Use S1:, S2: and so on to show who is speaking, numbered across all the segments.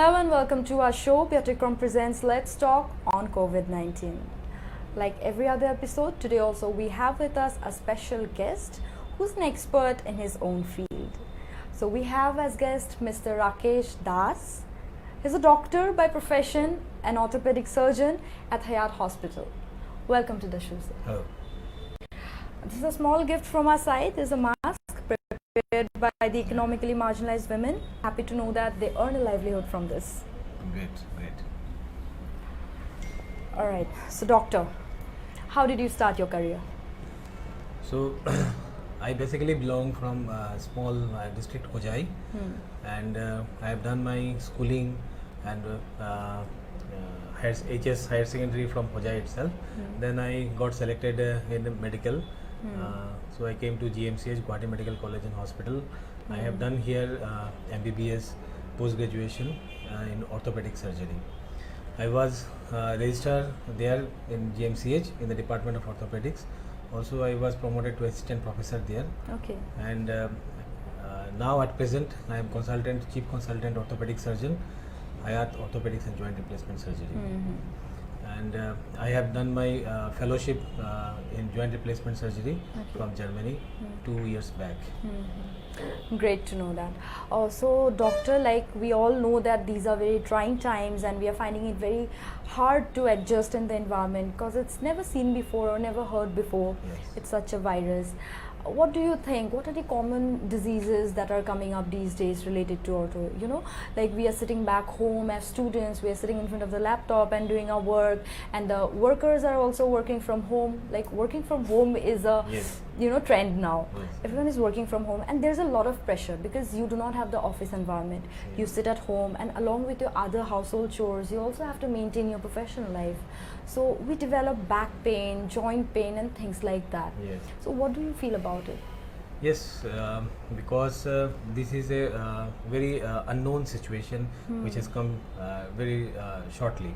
S1: Hello and welcome to our show. Biotechcom presents Let's Talk on COVID-19. Like every other episode, today also we have with us a special guest who's an expert in his own field. So we have as guest Mr. Rakesh Das. He's a doctor by profession, an orthopedic surgeon at Hayat Hospital. Welcome to the show, sir.
S2: Hello.
S1: This is a small gift from our side. This is a mask prepared by the economically marginalized women. Happy to know that they earn a livelihood from this.
S2: Great.
S1: All right. So, doctor, how did you start your career?
S2: So, I basically belong from a small district Hojai, and I have done my schooling and HS higher secondary from Hojai itself. Then I got selected in medical. So I came to GMCH, Guwahati Medical College and Hospital. I have done here MBBS post graduation in orthopedic surgery. I was registered there in GMCH in the Department of Orthopedics. Also, I was promoted to assistant professor there.
S1: Okay.
S2: And now at present, I am chief consultant orthopedic surgeon, Hayat Orthopedics and Joint Replacement Surgery. And I have done my fellowship in joint replacement surgery from Germany 2 years back.
S1: Great to know that. So, doctor, like we all know that these are very trying times and we are finding it very hard to adjust in the environment because it's never seen before or never heard before.
S2: Yes.
S1: It's such a virus. What do you think? What are the common diseases that are coming up these days related to ortho? You know, like we are sitting back home as students, we are sitting in front of the laptop and doing our work, and the workers are also working from home. Like working from home is a trend now.
S2: Yes.
S1: Everyone is working from home, and there's a lot of pressure because you do not have the office environment. You sit at home, and along with your other household chores, you also have to maintain your professional life. So we develop back pain, joint pain, and things like that.
S2: Yes.
S1: So what do you feel about it?
S2: Yes, because this is a very unknown situation which has come very shortly.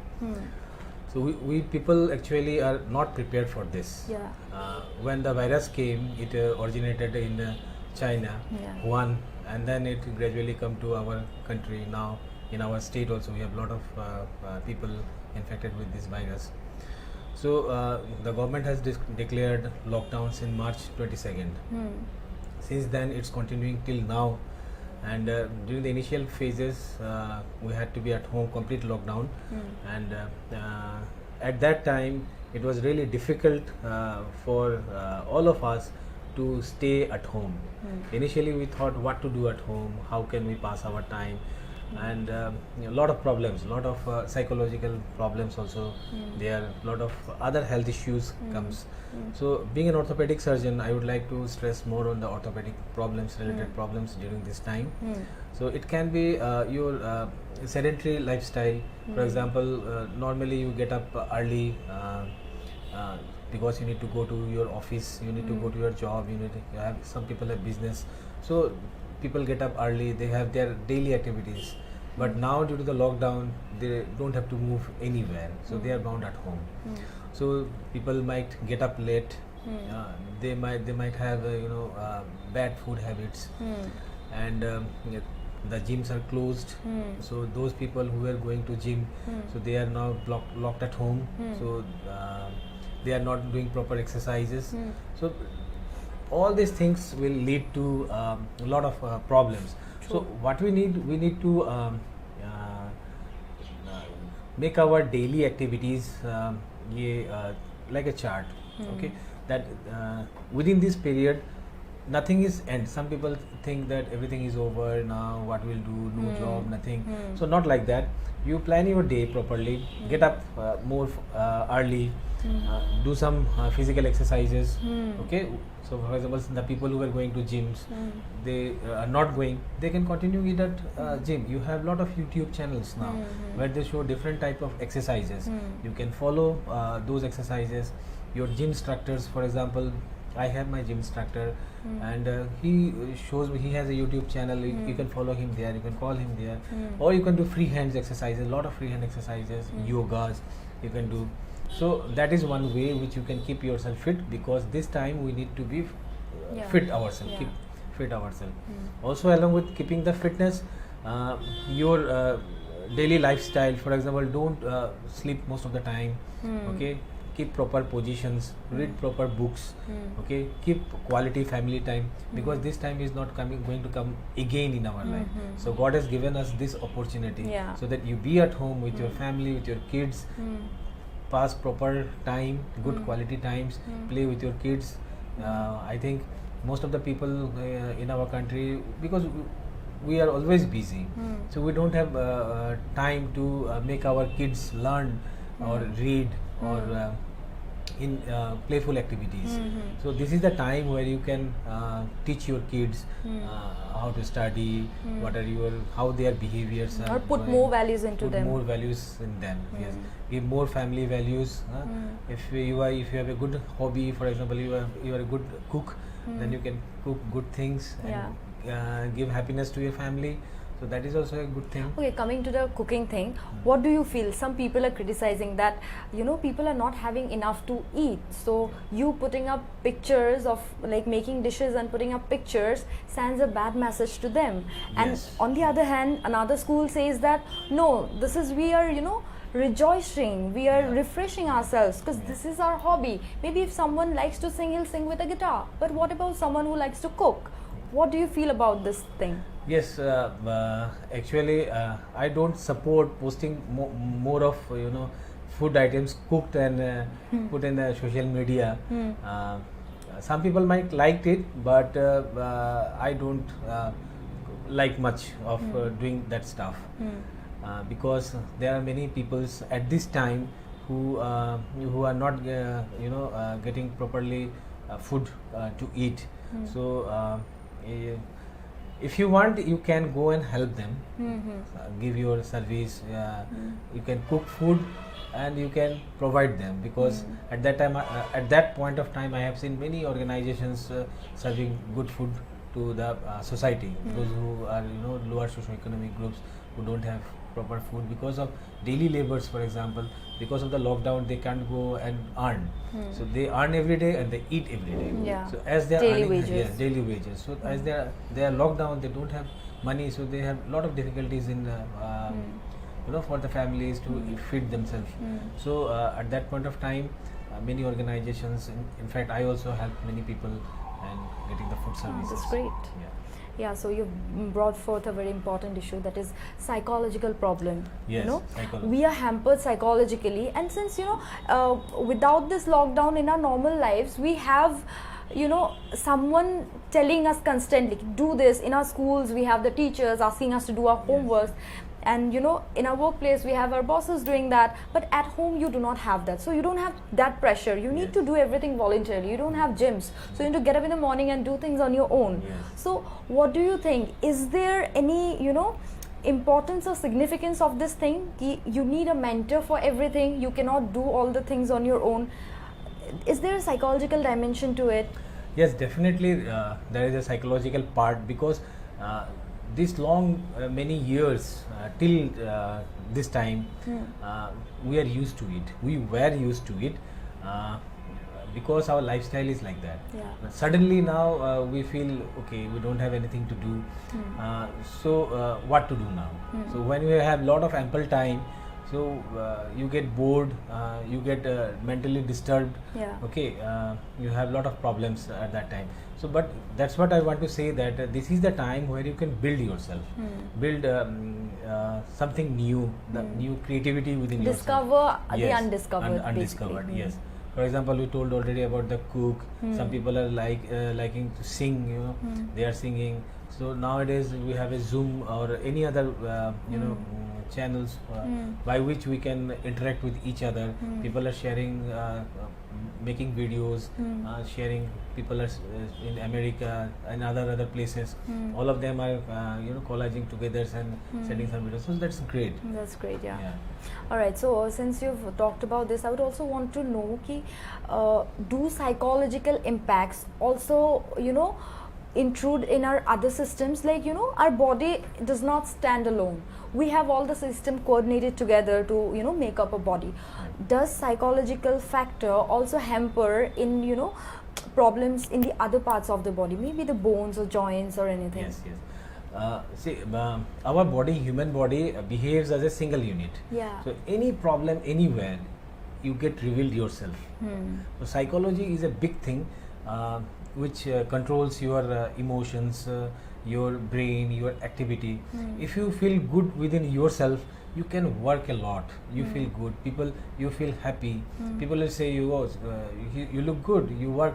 S2: So we people actually are not prepared for this.
S1: Yeah.
S2: When the virus came, it originated in China, Wuhan, and then it gradually come to our country. Now in our state also we have a lot of people infected with this virus. So the government has declared lockdowns in March 22nd. Since then it's continuing till now, and during the initial phases we had to be at home, complete lockdown, and at that time it was really difficult for all of us to stay at home. Initially we thought what to do at home, how can we pass our time, and a lot of problems, a lot of psychological problems also there, a lot of other health issues comes. So being an orthopedic surgeon, I would like to stress more on the orthopedic problems, related problems during this time. So it can be your sedentary lifestyle. For example, normally you get up early because you need to go to your office, you need to go to your job, you have some people have business. So people get up early, they have their daily activities, but now due to the lockdown they don't have to move anywhere, so they are bound at home. So people might get up late, they might have bad food habits, and the gyms are closed, so those people who were going to gym, so they are now locked at home, so they are not doing proper exercises. So all these things will lead to a lot of problems. So what we need to make our daily activities like a chart. Okay, that within this period nothing is end. Some people think that everything is over now, what we'll do, no job, nothing. So not like that. You plan your day properly, get up more early, do some physical exercises. Okay, so for example, the people who are going to gyms, they are not going, they can continue it at gym. You have a lot of YouTube channels now where they show different type of exercises. You can follow those exercises. Your gym instructors, for example, I have my gym instructor, and he shows me, he has a YouTube channel. You can follow him there, you can call him there, or you can do free hands exercises, a lot of free hand exercises, yogas you can do. So that is one way which you can keep yourself fit, because this time we need to be fit ourselves, keep fit ourselves. Also, along with keeping the fitness, your daily lifestyle. For example, don't sleep most of the time. Okay, keep proper positions, read proper books. Okay, keep quality family time, because this time is not going to come again in our life. So God has given us this opportunity,
S1: Yeah.
S2: so that you be at home with your family, with your kids, pass proper time, good quality times, play with your kids. I think most of the people in our country, because we are always busy, so we don't have time to make our kids learn or read or in playful activities. So this is the time where you can teach your kids how to study, what are how their behaviors are
S1: Or put
S2: going,
S1: more values into
S2: put
S1: them.
S2: more values in them. Yes, give more family values. If you have a good hobby, for example, you are a good cook, then you can cook good things and give happiness to your family. So that is also a good thing.
S1: Okay, coming to the cooking thing, what do you feel? Some people are criticizing that, people are not having enough to eat. So you putting up pictures of like making dishes and putting up pictures sends a bad message to them. And
S2: Yes.
S1: on the other hand, another school says that no, we are, rejoicing, we are refreshing ourselves because this is our hobby. Maybe if someone likes to sing, he'll sing with a guitar. But what about someone who likes to cook? What do you feel about this thing?
S2: Yes, actually, I don't support posting more of food items cooked and put in the social media. Some people might like it, but I don't like much of doing that stuff, because there are many peoples at this time who are not getting properly food to eat. So. If you want, you can go and help them, give your service. You can cook food and you can provide them, because at that time, at that point of time, I have seen many organizations serving good food to the society. Those who are lower socio-economic groups, who don't have proper food because of daily labors, for example. Because of the lockdown, they can't go and earn. So they earn every day and they eat every day.
S1: Yeah.
S2: So as they are
S1: Daily
S2: earning,
S1: wages.
S2: daily wages. So as they are locked down, they don't have money. So they have a lot of difficulties in for the families to feed themselves. So at that point of time, many organizations, in fact, I also helped many people and getting the food services.
S1: That's great. Yeah, so you've brought forth a very important issue, that is psychological problem.
S2: Yes, psychology.
S1: We are hampered psychologically, and since without this lockdown in our normal lives, we have someone telling us constantly do this. In our schools, we have the teachers asking us to do our homework. And in our workplace we have our bosses doing that, but at home you do not have that, so you don't have that pressure. You need to do everything voluntarily. You don't have gyms, so you need to get up in the morning and do things on your own. So what do you think, is there any importance or significance of this thing? You need a mentor for everything, you cannot do all the things on your own. Is there a psychological dimension to it?
S2: Yes, definitely there is a psychological part, because this long many years till this time we are used to it, we were used to it, because our lifestyle is like that. But suddenly now we feel okay, we don't have anything to do, so what to do now? So when we have lot of ample time, so you get bored, you get mentally disturbed. Okay, you have lot of problems at that time. So but that's what I want to say, that this is the time where you can build yourself, build something new, the new creativity within
S1: discover
S2: yourself.
S1: the undiscovered,
S2: undiscovered.
S1: basically.
S2: Yes. For example, we told already about the cook. Some people are liking to sing, they are singing. So nowadays we have a Zoom or any other channels by which we can interact with each other. People are sharing, making videos, sharing. People are in America and other places. All of them are collaging together and sending some videos. So that's great.
S1: That's great. Yeah. All right. So since you've talked about this, I would also want to know do psychological impacts also intrude in our other systems? Like our body does not stand alone. We have all the system coordinated together to make up a body. Does psychological factor also hamper in problems in the other parts of the body, maybe the bones or joints or anything?
S2: Yes. Our body, human body, behaves as a single unit.
S1: Yeah.
S2: So any problem anywhere, you get revealed yourself. So psychology is a big thing, which controls your emotions, your brain, your activity. If you feel good within yourself, you can work a lot. You feel good. You feel happy. People will say you look good. You work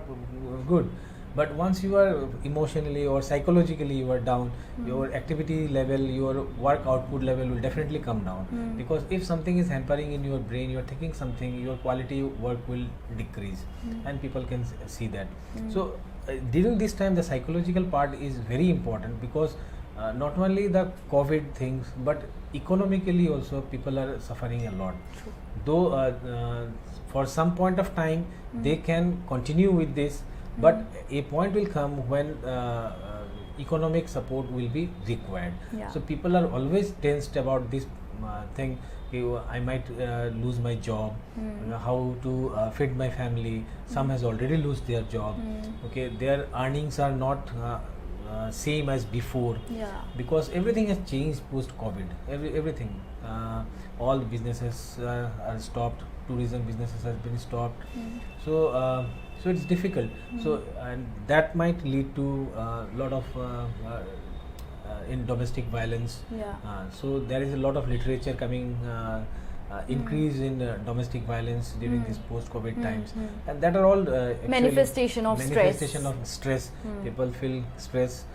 S2: good. But once you are emotionally or psychologically you are down, your activity level, your work output level will definitely come down. Because if something is hampering in your brain, you are thinking something, your quality work will decrease, and people can see that. So during this time, the psychological part is very important, because not only the COVID things, but economically also people are suffering a lot. Though for some point of time they can continue with this, but a point will come when economic support will be required.
S1: Yeah.
S2: So people are always tensed about this thing. I might lose my job. How to feed my family? Some has already lost their job. Okay, their earnings are not same as before.
S1: Yeah.
S2: Because everything has changed post COVID. Everything, all businesses are stopped. Tourism businesses has been stopped. So it's difficult. So and that might lead to a lot of in domestic violence.
S1: Yeah.
S2: So there is a lot of literature coming. Increase in domestic violence during these post-COVID times, and that are all actually
S1: Manifestation of
S2: stress. People feel stress.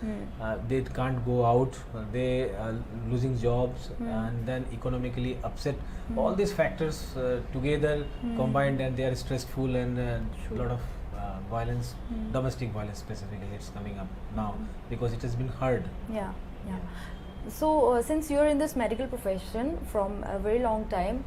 S2: They can't go out. They are losing jobs, and then economically upset. All these factors together combined, and they are stressful, and a lot of violence, domestic violence specifically, it's coming up now because it has been heard.
S1: Yeah, yeah. So since you're in this medical profession from a very long time,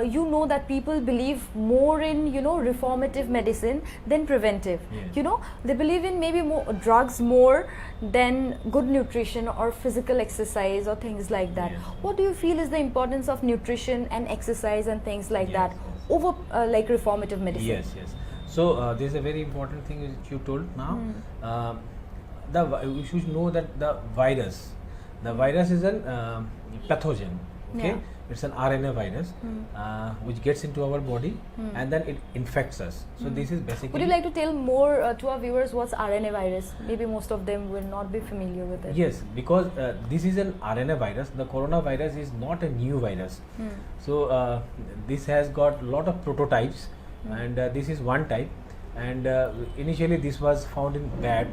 S1: you know that people believe more in, reformative medicine than preventive.
S2: Yes.
S1: They believe in maybe more drugs more than good nutrition or physical exercise or things like that.
S2: Yes.
S1: What do you feel is the importance of nutrition and exercise and things like
S2: Yes,
S1: that
S2: yes.
S1: over like reformative medicine?
S2: Yes. So this is a very important thing which you told now. You should know that the virus is a pathogen. Okay,
S1: Yeah.
S2: it's an RNA virus which gets into our body and then it infects us. So this is basically.
S1: Would you like to tell more to our viewers what's RNA virus? Maybe most of them will not be familiar with it.
S2: Yes, because this is an RNA virus. The coronavirus is not a new virus. So this has got a lot of prototypes, and this is one type. And initially this was found in bat,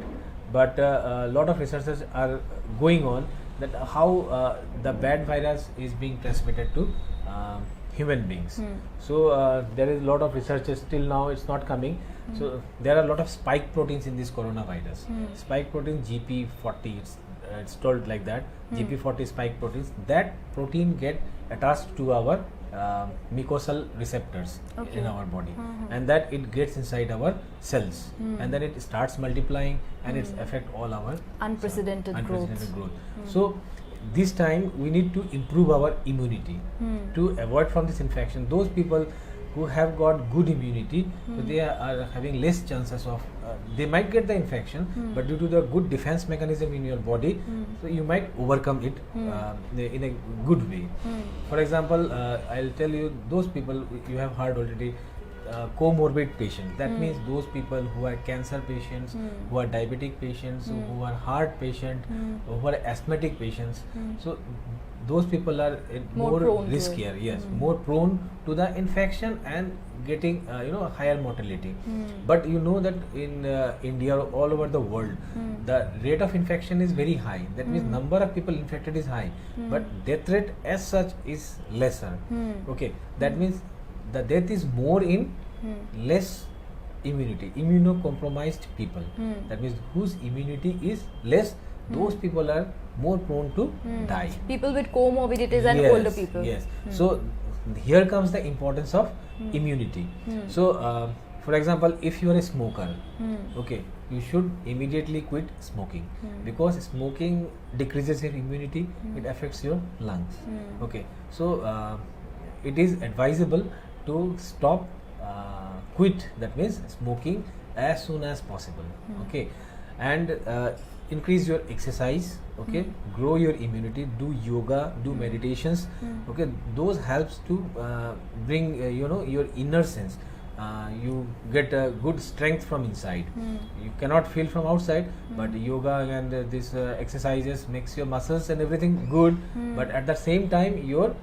S2: but a lot of researchers are going on that how the bat virus is being transmitted to human beings. So there is a lot of researchers till now, it's not coming. So there are a lot of spike proteins in this coronavirus. Spike protein GP40, it's told like that. GP40 spike proteins. That protein get attached to our mucosal receptors in our body, and that it gets inside our cells, and then it starts multiplying, and it's affect all our
S1: Unprecedented growth.
S2: So this time we need to improve our immunity to avoid from this infection. Those people who have got good immunity, so they are having less chances of they might get the infection, but due to the good defense mechanism in your body, so you might overcome it in a good way. For example, I'll tell you, those people you have heard already, comorbid patients. That means those people who are cancer patients, who are diabetic patients, who are heart patients, who are asthmatic patients. So those people are more riskier. Yes, more prone to the infection and getting higher mortality. But you know that in India, all over the world, the rate of infection is very high. That means number of people infected is high, but death rate as such is lesser. Okay, that means the death is more in less immunity, immunocompromised people. That means whose immunity is less, those people are more prone to die.
S1: People with comorbidities and older people.
S2: Yes. So here comes the importance of immunity. So for example, if you are a smoker, okay, you should immediately quit smoking, because smoking decreases your immunity, it affects your lungs. Okay, so it is advisable to stop, quit, that means smoking, as soon as possible. Okay, and increase your exercise, okay, grow your immunity, do yoga, do meditations, okay, those helps to bring your inner sense. You get a good strength from inside. You cannot feel from outside, but yoga and this exercises makes your muscles and everything good, but at the same time your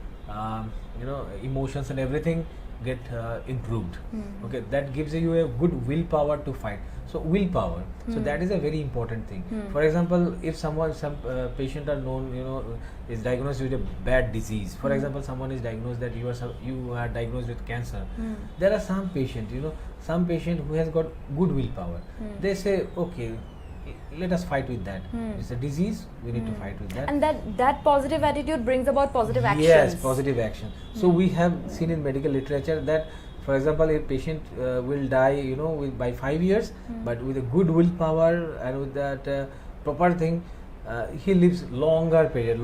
S2: emotions and everything get improved. Okay, that gives you a good willpower to fight. So willpower, so that is a very important thing. For example, if some patient are known, is diagnosed with a bad disease. For example, someone is diagnosed that you are diagnosed with cancer. There are some patient, some patient who has got good willpower. They say, okay, let us fight with that. It's a disease, we need to fight with that.
S1: And that positive attitude brings about positive actions.
S2: Yes, positive action. So we have seen in medical literature that, for example, a patient will die, by 5 years, but with a good willpower and with that proper thing, he lives longer period.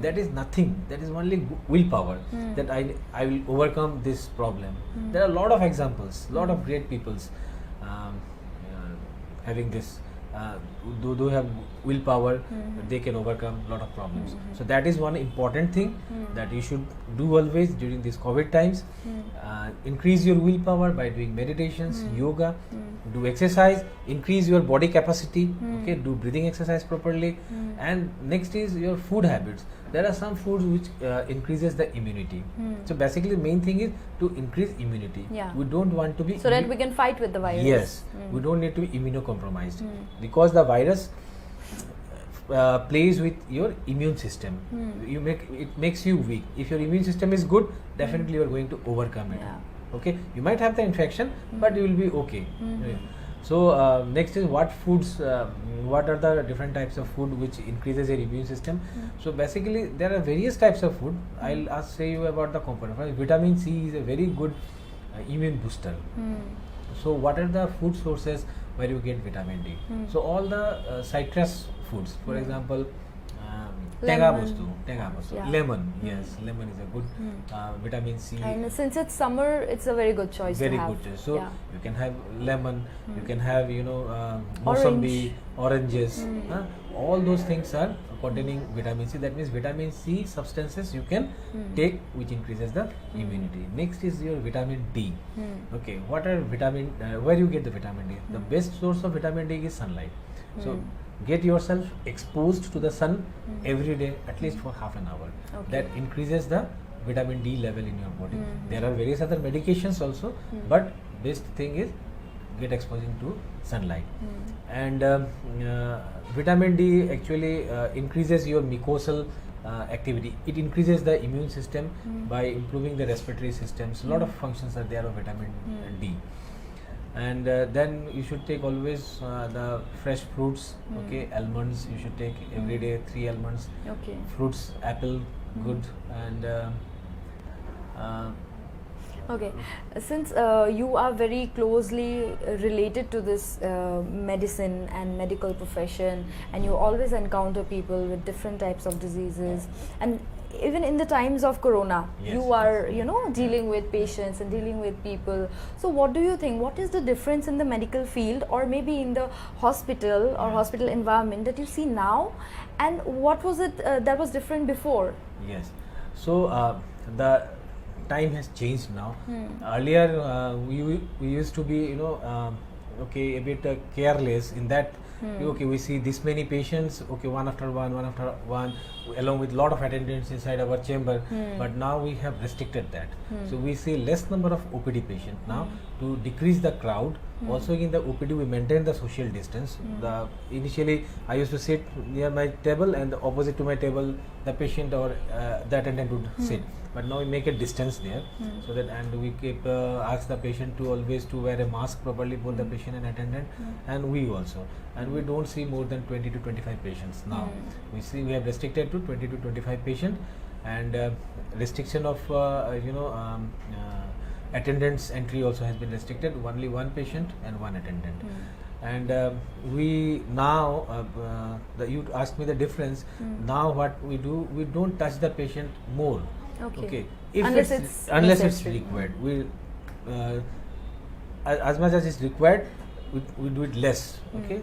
S2: That is nothing. That is only willpower. That I will overcome this problem. There are a lot of examples, lot of great peoples having this. Do have willpower, they can overcome a lot of problems. So that is one important thing that you should do always during these COVID times. Increase your willpower by doing meditations, yoga, do exercise, increase your body capacity, okay, do breathing exercise properly. And next is your food habits. There are some foods which increases the immunity. So basically the main thing is to increase immunity.
S1: Yeah.
S2: We don't want to be
S1: so that we can fight with the virus.
S2: Yes, we don't need to be immunocompromised because the virus plays with your immune system. It makes you weak. If your immune system is good, definitely you are going to overcome it.
S1: Yeah.
S2: Okay, you might have the infection, but you will be okay. So next is what foods, what are the different types of food which increases your immune system. So basically there are various types of food. I'll say you about the component. Vitamin C is a very good immune booster. So what are the food sources where you get vitamin D? So all the citrus foods, for example,
S1: Lemon. Yeah.
S2: Lemon, yes, lemon is a good vitamin C.
S1: And since it's summer, it's a very good choice
S2: Very
S1: to have.
S2: good choice. So
S1: yeah.
S2: you can have lemon, you can have Mosambi, oranges. All those things are containing vitamin C. That means vitamin C substances you can take, which increases the immunity. Next is your vitamin D. Okay, what are vitamin? Where you get the vitamin D? The best source of vitamin D is sunlight. So get yourself exposed to the sun every day, at least for half an hour.
S1: Okay.
S2: That increases the vitamin D level in your body. There are various other medications also, but best thing is get exposing to sunlight. And vitamin D actually increases your mucosal activity. It increases the immune system by improving the respiratory systems. A lot of functions are there of vitamin D. And then you should take always the fresh fruits. Okay, almonds you should take every day, 3 almonds.
S1: Okay.
S2: Fruits, apple, good. And
S1: Okay, since you are very closely related to this medicine and medical profession, and you always encounter people with different types of diseases, and even in the times of corona,
S2: Yes.
S1: you are dealing with patients and dealing with people. So what do you think, what is the difference in the medical field, or maybe in the hospital or hospital environment that you see now, and what was it that was different before?
S2: yes, so the time has changed now. Earlier we used to be a bit careless in that. Okay, we see this many patients, okay, one after one, along with lot of attendants inside our chamber, but now we have restricted that. So we see less number of OPD patients now to decrease the crowd. Also in the OPD we maintain the social distance. Initially I used to sit near my table, and opposite to my table the patient or the attendant would sit. But now we make a distance there, so that, and we keep ask the patient to always to wear a mask properly, both the patient and attendant, and we also. And we don't see more than 20 to 25 patients now. We have restricted to 20 to 25 patients, and restriction of attendants entry also has been restricted. Only one patient and one attendant. And we now you asked me the difference. Now what we do, we don't touch the patient more.
S1: Okay.
S2: If
S1: Unless
S2: unless it's
S1: necessary.
S2: required, we as much as is required, we do it less. Okay,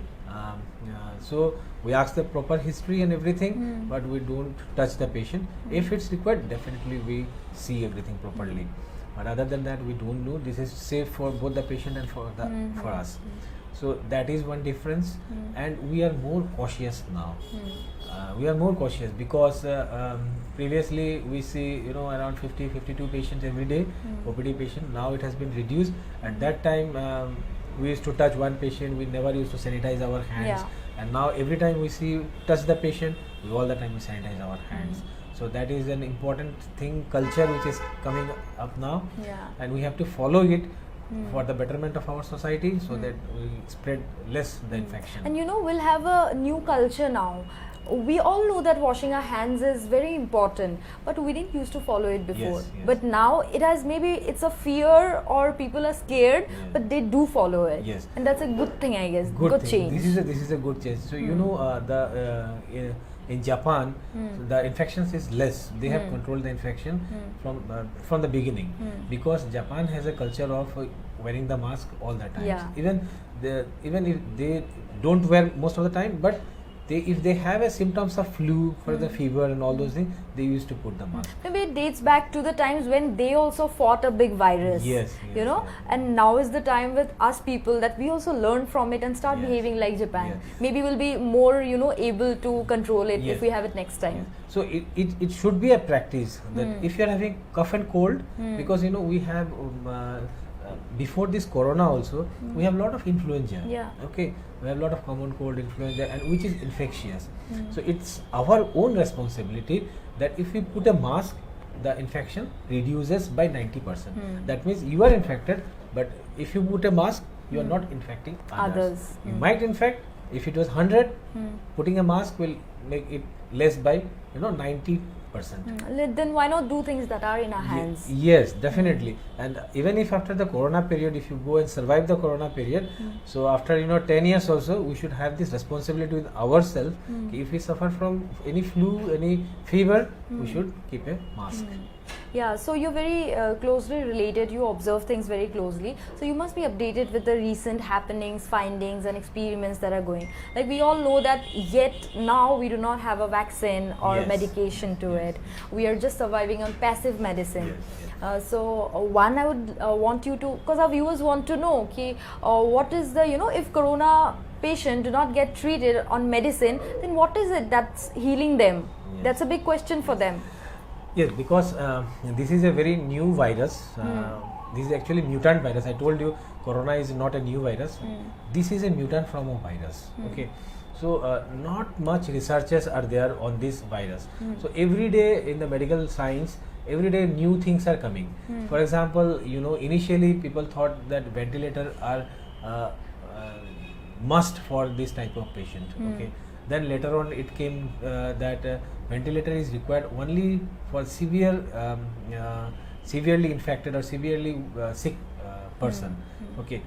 S2: So we ask the proper history and everything, but we don't touch the patient. If it's required, definitely we see everything properly. But other than that, we don't know. This is safe for both the patient and for the for us. So that is one difference, and we are more cautious now. We are more cautious because previously we see around 50-52 patients every day, OPD patient. Now it has been reduced. At that time we used to touch one patient, we never used to sanitize our hands, and now every time we touch the patient, all the time we sanitize our hands. So that is an important thing, culture which is coming up now, and we have to follow it for the betterment of our society, so that we spread less the infection.
S1: And we'll have a new culture now. We all know that washing our hands is very important, but we didn't used to follow it before.
S2: Yes.
S1: But now it has, maybe it's a fear or people are scared, but they do follow it.
S2: Yes.
S1: And that's a good thing, I guess. Good
S2: thing.
S1: change.
S2: This is a good change. So in Japan, the infections is less. They have controlled the infection from the beginning, because Japan has a culture of wearing the mask all the time. Even if they don't wear most of the time, but if they have a symptoms of flu, for the fever and all those things, they used to put the mask.
S1: Maybe it dates back to the times when they also fought a big virus.
S2: Yes.
S1: And now is the time with us people that we also learn from it and start behaving like Japan. Maybe we'll be more able to control it if we have it next time.
S2: So it should be a practice that if you are having cough and cold, because we have before this corona also, we have a lot of influenza. Okay, we have a lot of common cold, influenza, and which is infectious. So it's our own responsibility that if we put a mask, the infection reduces by 90%. That means you are infected, but if you put a mask, you are not infecting others. You might infect. If it was 100, putting a mask will make it less by 90%.
S1: Then why not do things that are in our hands?
S2: Yes, definitely. And even if after the corona period, if you go and survive the corona period, so after 10 years also, we should have this responsibility with ourselves. If we suffer from any flu, any fever, we should keep a mask.
S1: Yeah, so you're very closely related, you observe things very closely, so you must be updated with the recent happenings, findings and experiments that are going. Like we all know that yet now we do not have a vaccine or medication to it. We are just surviving on passive medicine. So one, I would want you to, because our viewers want to know, okay, what is the, if corona patient do not get treated on medicine, then what is it that's healing them? That's a big question for them.
S2: Yes, because this is a very new virus. This is actually mutant virus. I told you corona is not a new virus. This is a mutant from a virus. Okay, so not much researchers are there on this virus. So every day in the medical science, every day new things are coming. For example, initially people thought that ventilator are must for this type of patient. Okay, then later on it came that ventilator is required only for severely infected or severely sick person. Okay,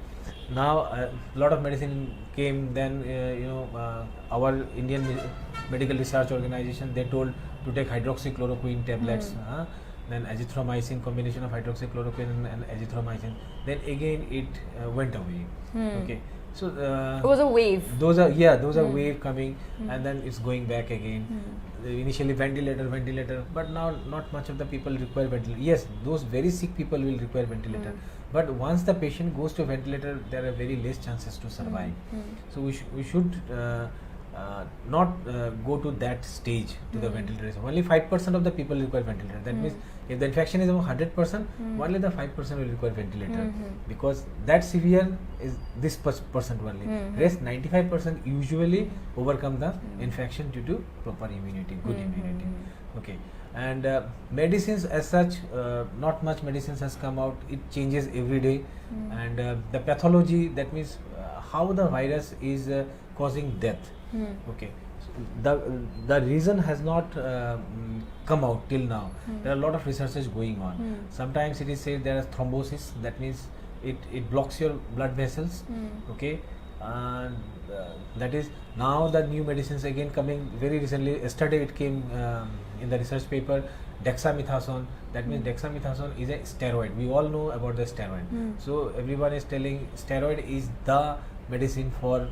S2: now a lot of medicine came. Then our Indian Medical Research Organization, they told to take hydroxychloroquine tablets. Then azithromycin, combination of hydroxychloroquine and azithromycin. Then again it went away. Okay. So
S1: it was a wave.
S2: Those are wave coming, and then it's going back again. Initially ventilator, but now not much of the people require ventilator. Yes, those very sick people will require ventilator, but once the patient goes to ventilator, there are very less chances to survive. So we should not go to that stage to the ventilator. Only 5% of the people require ventilator. That means if the infection is about 100%, only the 5% will require ventilator, because that severe is this percent only. Rest 95% usually overcome the infection due to proper immunity, good immunity. Okay, and medicines as such, not much medicines has come out. It changes every day, and the pathology, that means how the virus is causing death. Okay, so the reason has not come out till now. There are a lot of researches going on. Sometimes it is said there is thrombosis, that means it blocks your blood vessels. Okay, and that is now the new medicines again coming very recently. Yesterday it came in the research paper, dexamethasone. That means dexamethasone is a steroid. We all know about the steroid. So everyone is telling steroid is the medicine for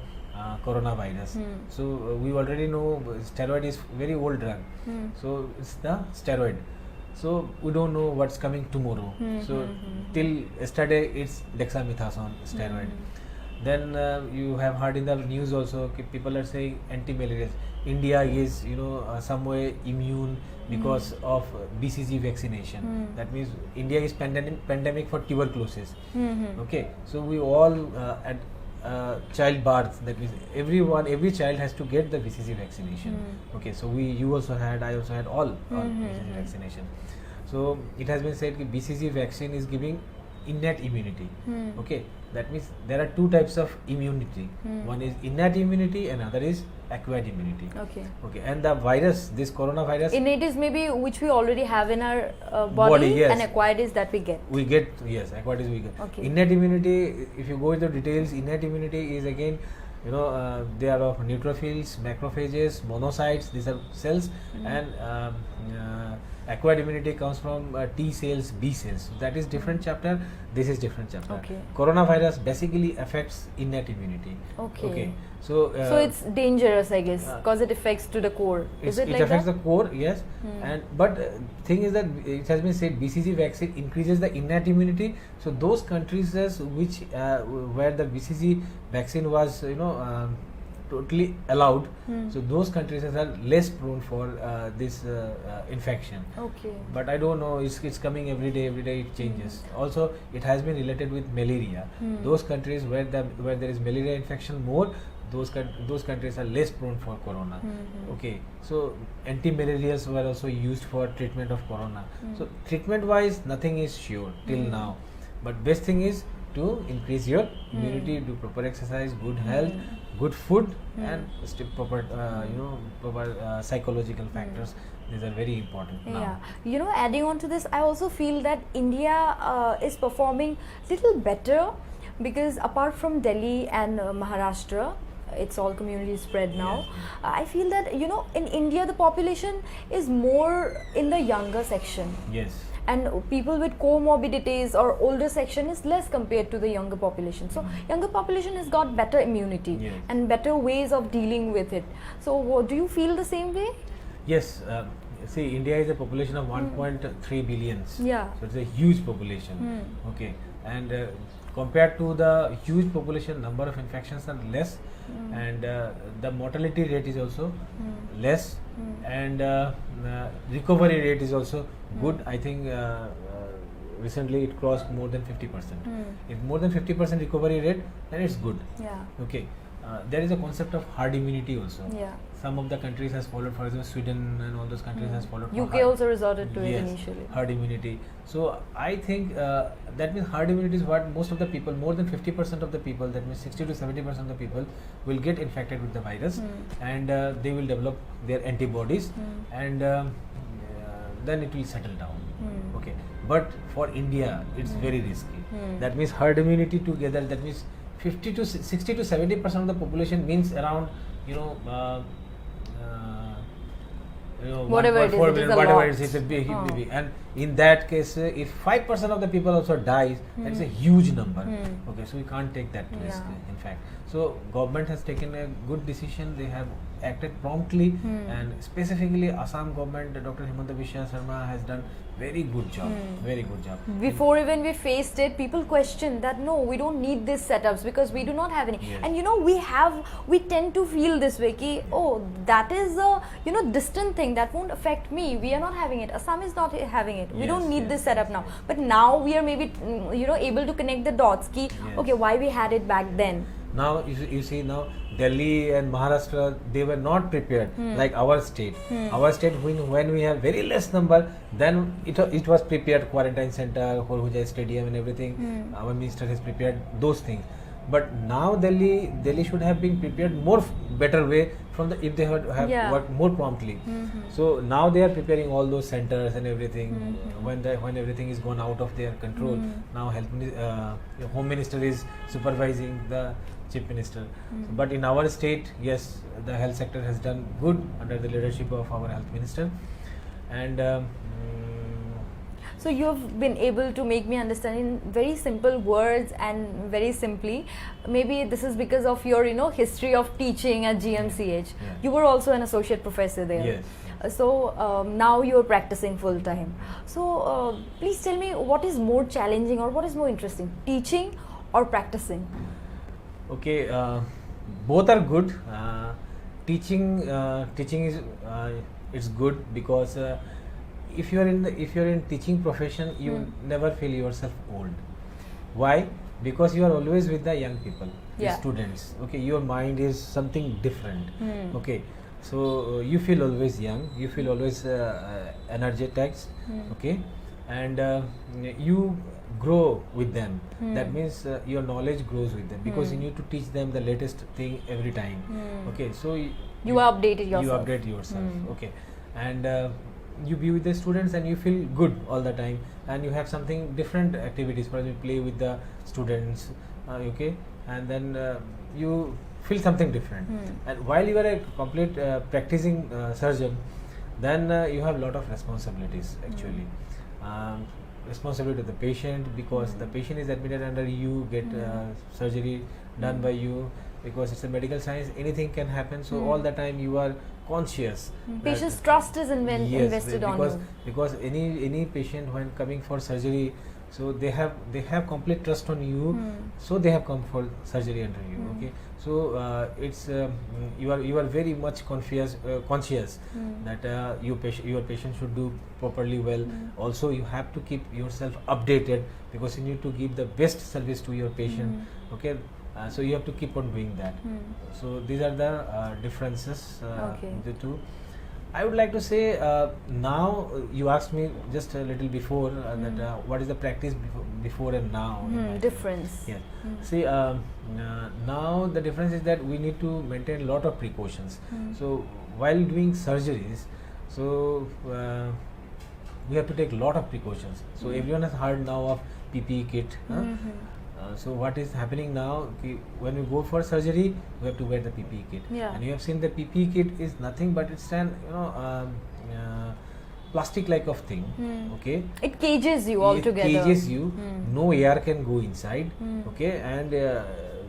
S2: coronavirus. So we already know steroid is very old drug. So it's the steroid. So we don't know what's coming tomorrow. So till yesterday it's dexamethasone steroid. Then you have heard in the news also people are saying anti-malarial. India is some way immune because of BCG vaccination. That means India is pandemic for tuberculosis. Okay, so we all at childbirth, that means every child has to get the BCG vaccination. Okay, so you also had, I also had all BCG vaccination. So it has been said that BCG vaccine is giving innate immunity. Okay, that means there are two types of immunity. One is innate immunity and other is acquired immunity. Okay, and the virus, this coronavirus,
S1: innate is maybe which we already have in our body,
S2: yes.
S1: And acquired is that we get.
S2: Yes, acquired is we get.
S1: Okay.
S2: Innate immunity, if you go into details, innate immunity is again, they are of neutrophils, macrophages, monocytes, these are cells, and acquired immunity comes from T cells, B cells. That is different chapter. This is different chapter.
S1: Okay.
S2: Coronavirus basically affects innate immunity.
S1: Okay.
S2: So
S1: it's dangerous, I guess, because it affects to the core. Is it like that?
S2: It affects the core, yes. But thing is that it has been said BCG vaccine increases the innate immunity. So those countries which where the BCG vaccine was totally allowed, so those countries are less prone for this infection.
S1: Okay.
S2: But I don't know, it's coming every day it changes. Also it has been related with malaria. Those countries where there is malaria infection more, those countries are less prone for corona. Okay, so anti-malarials were also used for treatment of corona. So treatment wise nothing is sure till now, but best thing is to increase your immunity, do proper exercise, good health, good food, and proper proper psychological factors. These are very important now.
S1: Yeah, adding on to this, I also feel that India is performing little better, because apart from Delhi and Maharashtra, it's all community spread now.
S2: Yes.
S1: I feel that in India the population is more in the younger section.
S2: Yes.
S1: And people with comorbidities or older section is less compared to the younger population. So younger population has got better immunity,
S2: yes,
S1: and better ways of dealing with it. So do you feel the same way?
S2: Yes. See, India is a population of 1.3 billions.
S1: Yeah.
S2: So it's a huge population. Okay. And compared to the huge population, number of infections are less, and the mortality rate is also less, and recovery rate is also good. I think recently it crossed more than 50%. If more than 50% recovery rate, then it's good.
S1: Yeah.
S2: Okay. There is a concept of herd immunity also.
S1: Yeah.
S2: Some of the countries has followed, for example Sweden and all those countries has followed.
S1: UK also resorted to it initially.
S2: Herd immunity. So I think that means herd immunity is what most of the people, more than 50% of the people, that means 60 to 70% of the people will get infected with the virus, and they will develop their antibodies, and then it will settle down. Okay. But for India, it's very risky. That means herd immunity together, that means 50 to 60 to 70% of the population means around
S1: whatever it is,
S2: whatever it is, a big. And in that case, if 5% of the people also dies, that's a huge number. Okay, so we can't take that risk. In fact, so government has taken a good decision. They have acted promptly, and specifically Assam government, Dr. Himanta Biswa Sarma has done very good job. Very good job.
S1: Before even we faced it, people questioned that no, we don't need these setups because we do not have any.
S2: Yes.
S1: And we tend to feel this way ki, oh, that is a distant thing that won't affect me. We are not having it. Assam is not having it. We
S2: Yes,
S1: don't need
S2: yes,
S1: this setup now. But now we are maybe able to connect the dots ki, okay, why we had it back then.
S2: Now you see now Delhi and Maharashtra, they were not prepared like our state. Our state, when we have very less number, then it was prepared, quarantine center, Horhuja stadium and everything. Our minister has prepared those things. But now Delhi should have been prepared more better way from if they have worked more promptly. So now they are preparing all those centers and everything. When everything is gone out of their control, now Home Minister is supervising the Chief Minister. But in our state, yes, the health sector has done good under the leadership of our Health Minister. And
S1: So you've been able to make me understand in very simple words and very simply. Maybe this is because of your history of teaching at GMCH.
S2: Yeah.
S1: You were also an associate professor there.
S2: Yes.
S1: So now you're practicing full time. So please tell me, what is more challenging or what is more interesting, teaching or practicing?
S2: Okay, both are good. Teaching is it's good because if you're in teaching profession, you never feel yourself old. Why? Because you are always with the young people, the students. Okay, your mind is something different. Okay, so you feel always young. You feel always energetic. Okay, and you grow with them. That means your knowledge grows with them because you need to teach them the latest thing every time. Okay, so
S1: you updated yourself.
S2: You update yourself. Okay, and you be with the students and you feel good all the time, and you have something different activities. For example, play with the students. Okay, and then you feel something different. And while you are a complete practicing surgeon, then you have a lot of responsibilities actually. Responsibility to the patient, because the patient is admitted under you, get surgery done by you, because it's a medical science, anything can happen. So all the time you are conscious.
S1: Patient's trust is invested on you.
S2: Because any patient when coming for surgery, so they have complete trust on you, so they have come for surgery under you. Okay, so it's you are very much conscious that your patient should do properly well. Also, you have to keep yourself updated because you need to give the best service to your patient. Okay, so you have to keep on doing that. So these are the differences the two. I would like to say now you asked me just a little before that what is the practice before and now.
S1: Difference.
S2: Yeah. See, now the difference is that we need to maintain a lot of precautions. So while doing surgeries, so we have to take a lot of precautions. So everyone has heard now of PPE kit. So what is happening now, when we go for surgery, we have to wear the PPE kit. And you have seen the PPE kit is nothing but it's an plastic like of thing. Okay, it
S1: cages you altogether.
S2: It cages you. No air can go inside. Okay, and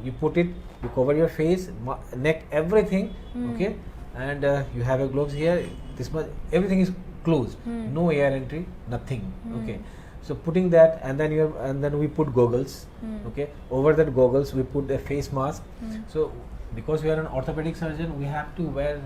S2: you put it, you cover your face, neck, everything. Okay, and you have a gloves here. This much, everything is closed. No air entry, nothing. Okay. So putting that, and then we put goggles. Okay, over that goggles we put a face mask. So because we are an orthopedic surgeon, we have to wear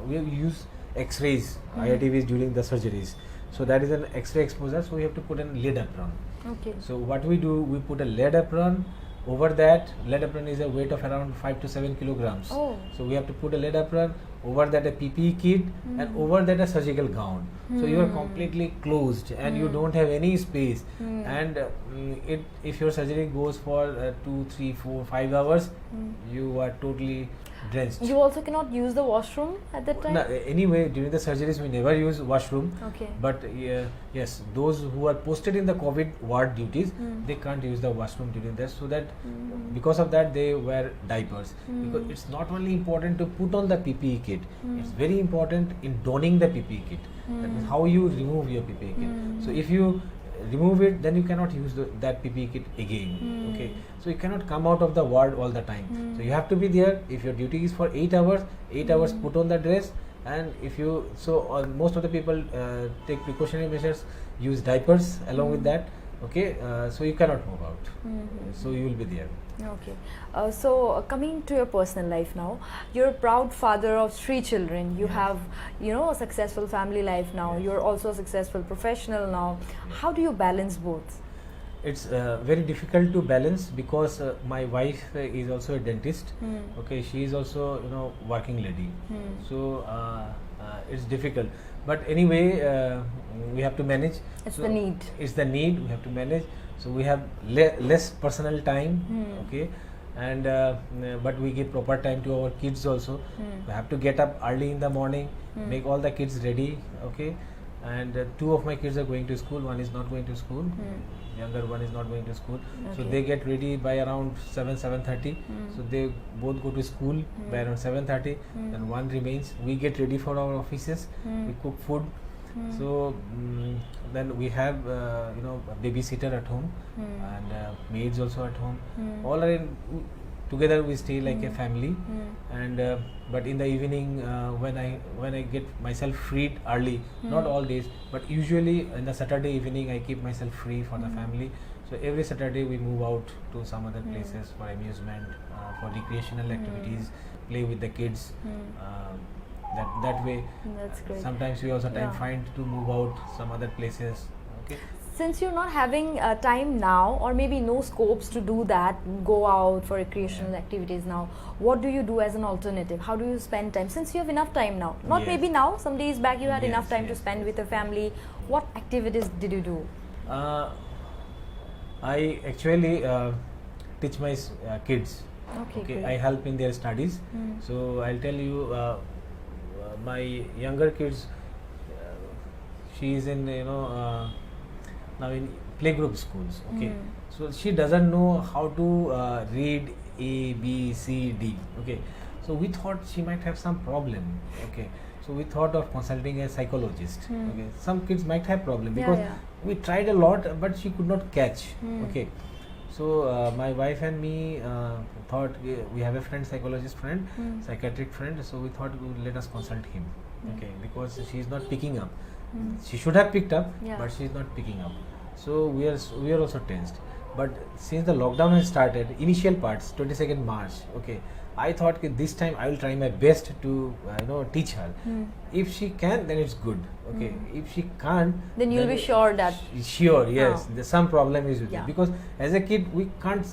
S2: we use X-rays, IITVs during the surgeries. So that is an X-ray exposure. So we have to put a lead apron.
S1: Okay.
S2: So what we do, we put a lead apron. Over that, lead apron is a weight of around 5 to 7 kilograms.
S1: Oh.
S2: So we have to put a lead apron, over that a PPE kit, and over that a surgical gown. So you are completely closed and you don't have any space. And if your surgery goes for 2, 3, 4, 5 hours, you are totally drenched.
S1: You also cannot use the washroom at that time?
S2: No, anyway, during the surgeries we never use washroom.
S1: Okay.
S2: But yes, those who are posted in the COVID ward duties, they can't use the washroom during that. So that because of that they wear diapers. Because it's not only important to put on the PPE kit, it's very important in donning the PPE kit. That means how you remove your PPE kit. So if you remove it, then you cannot use that PPE kit again. Okay, so you cannot come out of the ward all the time. So you have to be there. If your duty is for 8 hours, 8 hours put on the dress. And if you most of the people take precautionary measures, use diapers along with that. Okay, so you cannot move out. So you will be there.
S1: Okay. So coming to your personal life now, you're a proud father of 3 children. You have, a successful family life now. You're also a successful professional now. How do you balance both?
S2: It's very difficult to balance because my wife is also a dentist. Okay, she is also working lady. So it's difficult. But anyway, we have to manage.
S1: It's the need.
S2: It's the need. We have to manage. So we have less personal time. Okay, and but we give proper time to our kids also. We have to get up early in the morning, make all the kids ready. Okay, and 2 of my kids are going to school. One is not going to school. Younger one is not going to school. So they get ready by around 7:30. So they both go to school by around 7:30. And one remains. We get ready for our offices. We cook food. So then we have a babysitter at home and maids also at home. All are together. We stay like a family. And but in the evening when I get myself freed early, not all days, but usually in the Saturday evening I keep myself free for the family. So every Saturday we move out to some other places for amusement, for recreational activities, play with the kids. That way.
S1: That's great.
S2: Sometimes we also find to move out some other places. Okay.
S1: Since you're not having time now, or maybe no scopes to do that, go out for recreational activities now, what do you do as an alternative? How do you spend time? Since you have enough time now, not maybe now, some days back you had enough time to spend with your family, what activities did you do?
S2: I actually teach my kids.
S1: Okay.
S2: I help in their studies. So I'll tell you, my younger kids, she is in now in playgroup schools. Okay, so she doesn't know how to read A, B, C, D. Okay, so we thought she might have some problem. Okay, so we thought of consulting a psychologist. Okay, some kids might have problem because we tried a lot, but she could not catch. Okay, so my wife and me thought we have a friend, psychologist friend, psychiatric friend. So we thought let us consult him. Okay, because she is not picking up. She should have picked up, but she is not picking up. So we are also tensed. But since the lockdown has started, initial parts 22nd March. Okay, I thought this time I will try my best to teach her. If she can, then it's good. Okay, if she can't,
S1: then you'll be sure that
S2: yes, there's some problem is with it, because as a kid we can't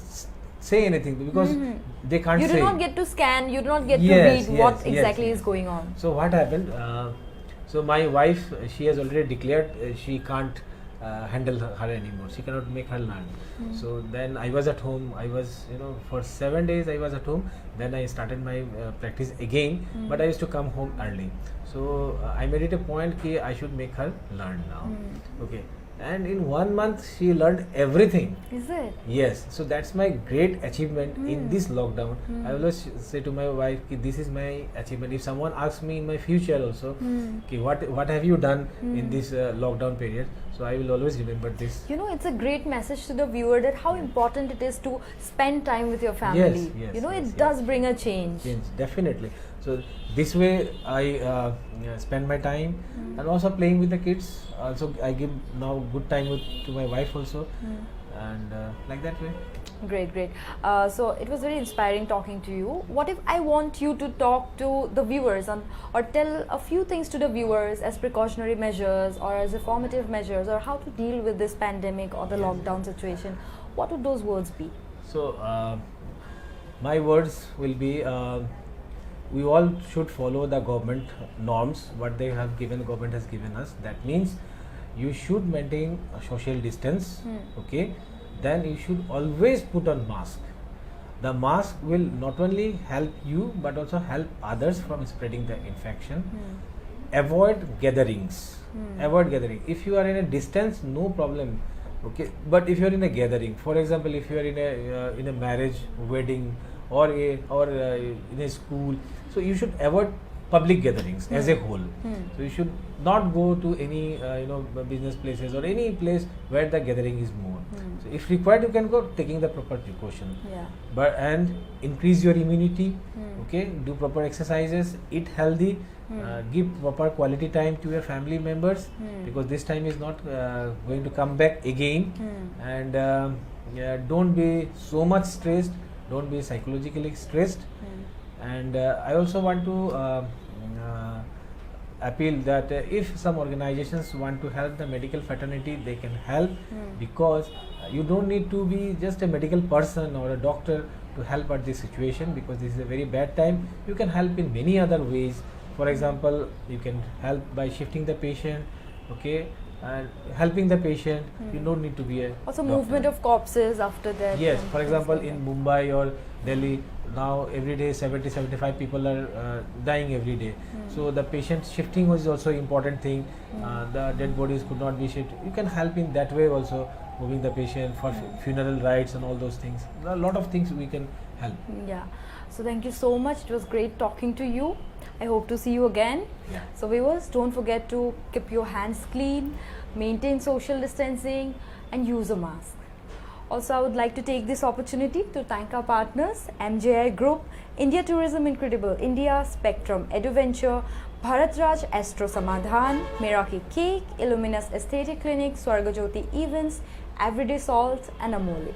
S2: say anything because they can't say.
S1: You do not get to scan, you do not get to read what exactly is going on.
S2: So what happened? So my wife, she has already declared she can't handle her anymore. She cannot make her learn. So then I was at home. I was, for 7 days I was at home. Then I started my practice again. But I used to come home early. So I made it a point that I should make her learn now. Okay. And in 1 month she learned everything.
S1: Is it?
S2: Yes. So that's my great achievement in this lockdown. I always say to my wife, this is my achievement. If someone asks me in my future also, what have you done in this lockdown period? So I will always remember this.
S1: It's a great message to the viewer that how important it is to spend time with your family. It does bring a change.
S2: Definitely. So this way I spend my time and also playing with the kids. Also I give now good time to my wife also, and like that way.
S1: Great. So it was very inspiring talking to you. What if I want you to talk to the viewers or tell a few things to the viewers as precautionary measures or as informative measures, or how to deal with this pandemic or the lockdown situation? What would those words be?
S2: So my words will be, we all should follow the government norms, what they have given, government has given us. That means you should maintain a social distance. Okay, then you should always put on mask. The mask will not only help you but also help others from spreading the infection. Avoid gatherings. Avoid gathering. If you are in a distance, no problem. Okay, but if you are in a gathering, for example, if you are in a marriage, wedding, or in a school, so you should avoid public gatherings as a whole. So you should not go to any business places or any place where the gathering is more. So if required, you can go taking the proper precaution. But and increase your immunity. Okay, do proper exercises, eat healthy, give proper quality time to your family members, because this time is not going to come back again. And don't be so much stressed. Don't be psychologically stressed. And I also want to appeal that if some organizations want to help the medical fraternity, they can help, because you don't need to be just a medical person or a doctor to help at this situation, because this is a very bad time. You can help in many other ways. For example, you can help by shifting the patient, okay, and helping the patient. You don't need to be a
S1: also
S2: doctor.
S1: Movement of corpses after that.
S2: Yes, for example, in Mumbai or Delhi, now every day 70-75 people are dying every day. So the patient shifting was also important thing. The dead bodies could not be shifted. You can help in that way also, moving the patient for funeral rites and all those things. A lot of things we can help.
S1: Yeah. So thank you so much. It was great talking to you. I hope to see you again.
S2: Yeah.
S1: So viewers, don't forget to keep your hands clean, maintain social distancing and use a mask. Also, I would like to take this opportunity to thank our partners, MJI Group, India Tourism Incredible India, Spectrum EduVenture, Bharatraj Astro Samadhan, Meraki Cake, Illuminous Aesthetic Clinic, Swargajyoti Events, Everyday Salt and Amoli.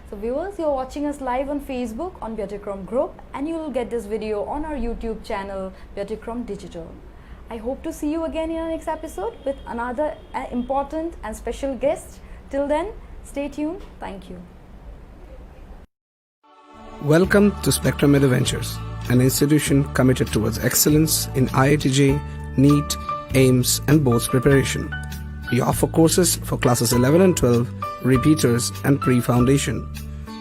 S1: So viewers, you're watching us live on Facebook on Beautychrome Group and you will get this video on our YouTube channel Beautychrome Digital. I hope to see you again in our next episode with another important and special guest. Till then, stay tuned. Thank you.
S3: Welcome to Spectrum EduVentures, an institution committed towards excellence in IITJ, NEET, AIMS and boards preparation. We offer courses for classes 11 and 12, repeaters and pre-foundation.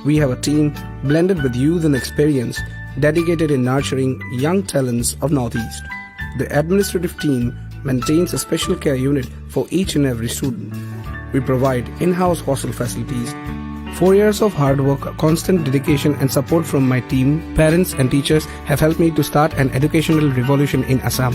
S3: We have a team blended with youth and experience, dedicated in nurturing young talents of Northeast. The administrative team maintains a special care unit for each and every student. We provide in-house hostel facilities. 4 years of hard work, constant dedication and support from my team, parents and teachers have helped me to start an educational revolution in Assam.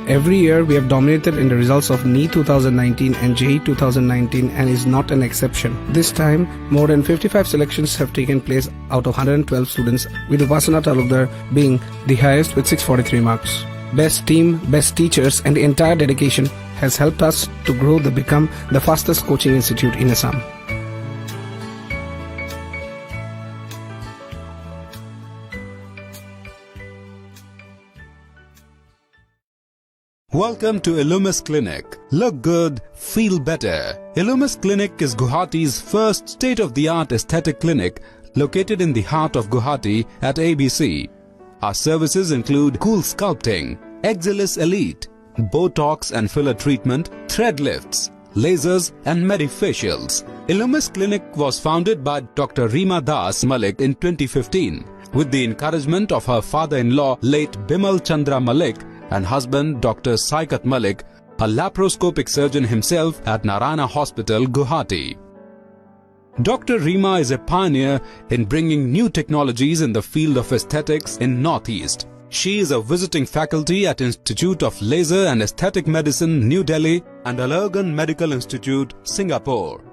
S3: Every year we have dominated in the results of NEET 2019 and JEE 2019 and is not an exception. This time, more than 55 selections have taken place out of 112 students, with Upasana Talukdar being the highest with 643 marks. Best team, best teachers and the entire dedication has helped us to grow to become the fastest coaching institute in Assam.
S4: Welcome to Illumis Clinic. Look good, feel better. Illumis Clinic is Guwahati's first state-of-the-art aesthetic clinic located in the heart of Guwahati at ABC. Our services include cool sculpting, Exilis Elite, Botox and filler treatment, thread lifts, lasers and medifacials. Illumis Clinic was founded by Dr. Reema Das Malik in 2015 with the encouragement of her father-in-law late Bimal Chandra Malik and husband Dr. Saikat Malik, a laparoscopic surgeon himself at Narayana Hospital, Guwahati. Dr. Reema is a pioneer in bringing new technologies in the field of aesthetics in Northeast. She is a visiting faculty at Institute of Laser and Aesthetic Medicine, New Delhi and Allergan Medical Institute, Singapore.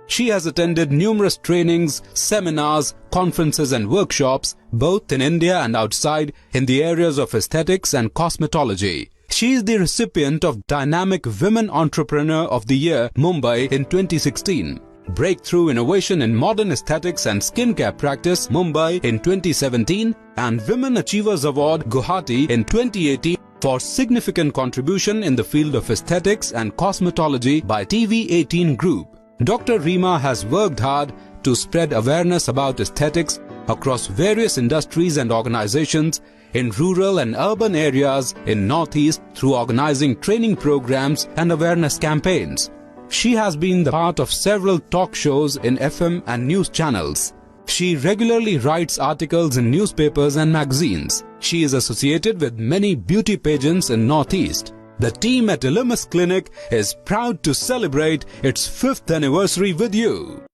S4: She has attended numerous trainings, seminars, conferences and workshops, both in India and outside, in the areas of aesthetics and cosmetology. She is the recipient of Dynamic Women Entrepreneur of the Year, Mumbai in 2016, Breakthrough Innovation in Modern Aesthetics and Skincare Practice, Mumbai in 2017, and Women Achievers Award, Guwahati in 2018 for significant contribution in the field of aesthetics and cosmetology by TV18 Group. Dr. Reema has worked hard to spread awareness about aesthetics across various industries and organizations in rural and urban areas in Northeast through organizing training programs and awareness campaigns. She has been the part of several talk shows in FM and news channels. She regularly writes articles in newspapers and magazines. She is associated with many beauty pageants in Northeast. The team at Illumis Clinic is proud to celebrate its 5th anniversary with you.